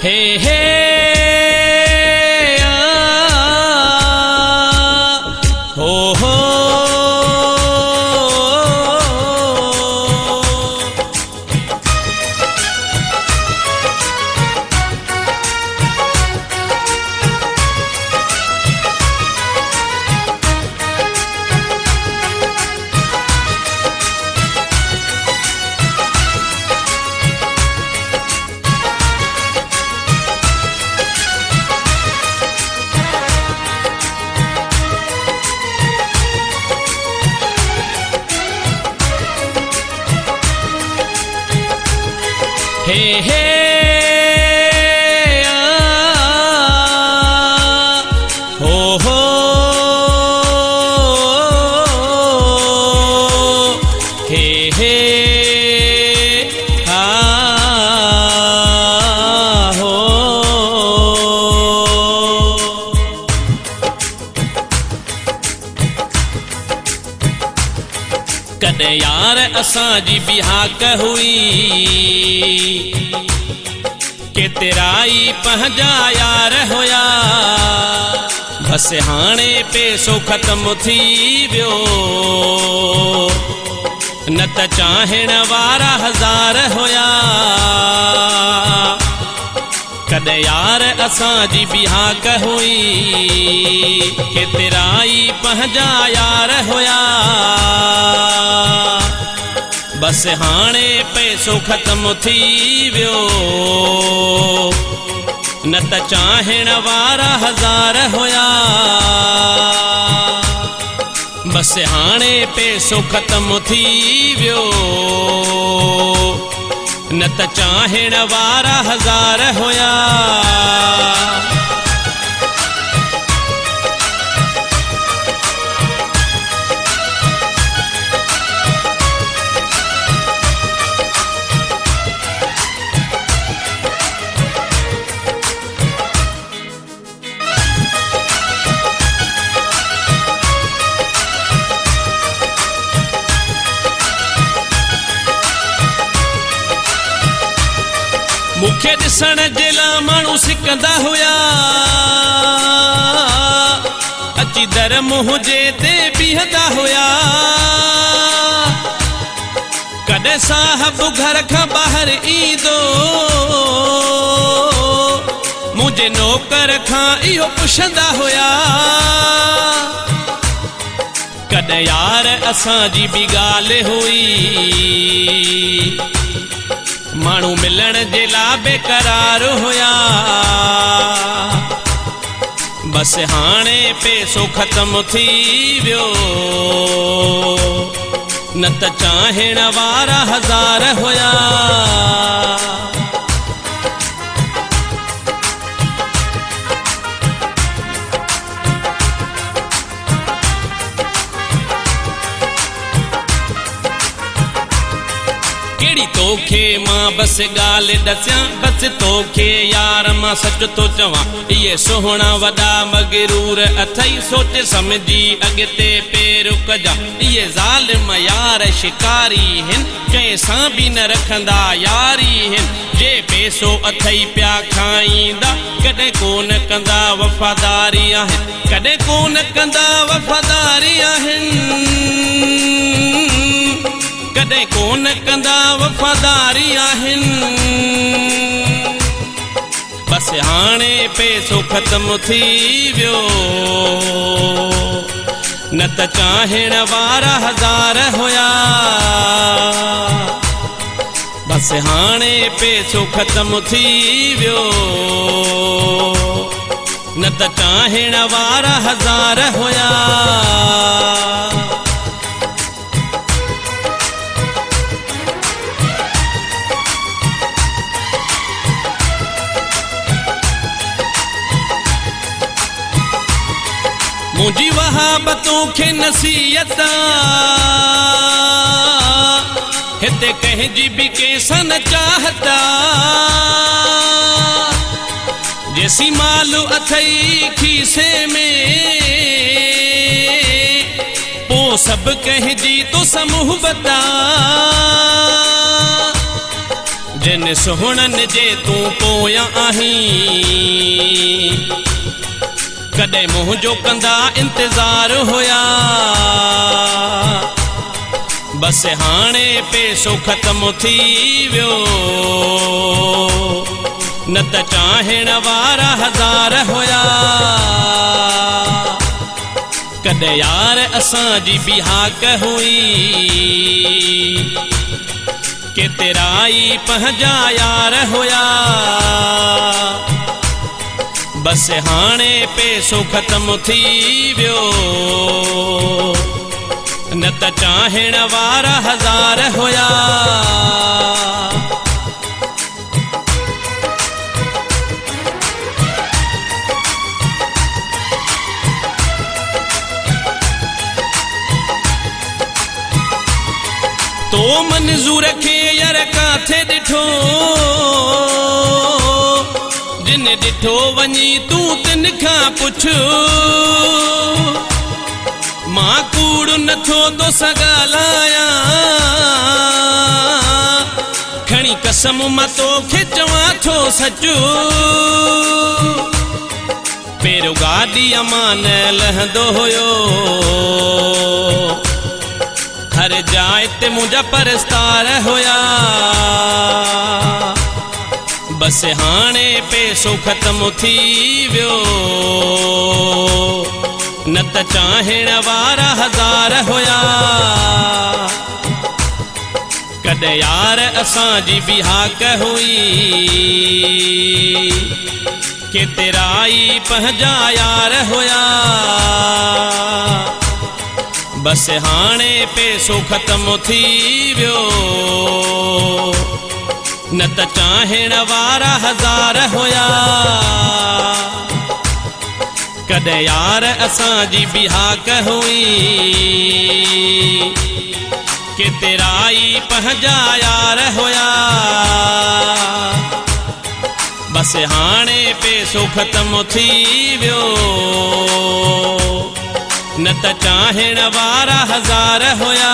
हे हे हो हो हे हे हो हो हे हे हो कदे यार असांजी बिहाक हुई के तेराई पंहिंजा यार हुया बस हाणे पैसो ख़त्म थी वियो न त चाहण वारा हज़ार हुया कदे यार असांजी बिहाक हुई के तेराई पंहिंजा यार हुया बस हाणे पैसो ख़त्म थी वियो न त चाहण वारा हज़ार हुया बस हाणे पैसो ख़त्म थी वियो न त चाहण वारा हज़ार हुया मुखे ॾिसण जे लाइ माण्हू सिकंदा हुया अची दर मुंहिंजे ते बीहंदा हुया कॾहिं साहब घर खां ॿाहिरि ईंदो मुंहिंजे नौकर खां इहो पुछंदा हुया कॾहिं यार असांजी बि ॻाल्हि हुई माण्हू मिलण जे लाइ बेकरार हुया बस हाणे पैसो ख़त्म थी वियो न त चाहण वारा हज़ार हुया तोखे मां बस ॻाल्हि दसियां बस तोखे यार मां सच थो चवां इहे सुहिणा वॾा मगरूर अथई सोच समझी अॻिते पेर कजा इहे ज़ालिम यार शिकारी हिन कंहिंसां बि न रखंदा यारी हिन जे पैसो अथई पिया खाईंदा कॾहिं कोन कंदा वफ़ादारी आहिनि कॾहिं कोन कंदा वफ़ादारी आहिनि कॾहिं कोन कंदा वफ़ादारी आहिनि बस हाणे पैसो ख़त्म थी वियो न त चाहण वारा हज़ार हुया बस हाणे पैसो ख़त्म थी वियो न त चाहण वारा हज़ार हुया मुझी वहाबतों के नसीहत हिते कंहिंजी बि कंहिंसां न चाहता जैसी मालू अथई खीसे में पो सब कंहिंजी तो समूहबता जिन सुहिणनि जे तूं पोयां आहीं कॾहिं मुंहिंजो कंदा इंतज़ार हुया बस हाणे पैसो ख़त्म थी वियो न त चाहण वारा हज़ार हुया कॾहिं यार असांजी बिहाक हुई केतिरा ई पंहिंजा यार हुया बस हाणे पैसो ख़त्म थी वियो न त चाहण वारा हज़ार हुया तो मंज़ूर खे यार काथे ॾिठो जिन ॾिठो वञी तूं तिन खां पुछ मां कूड़ नथो तो सगालायां खणी कसम मां तोखे चवां थो सच पहिरियों गाॾी अमान लहंदो हुयो हर जाइ ते मुंहिंजा परस्तार हुया बस हाणे पैसो ख़त्म थी वियो न त चाहण वारा हज़ार हुया कॾहिं यार असांजी बिहाक हुई केतिरा ई पंहिंजा यार हुया बस हाणे पैसो ख़त्म थी वियो न त चाहण वारा हज़ार हुया कॾहिं यार असांजी बिहाक हुई केतिरा ई पंहिंजा यार हुया बस हाणे पैसो ख़त्म थी वियो न त चाहण वारा हज़ार हुया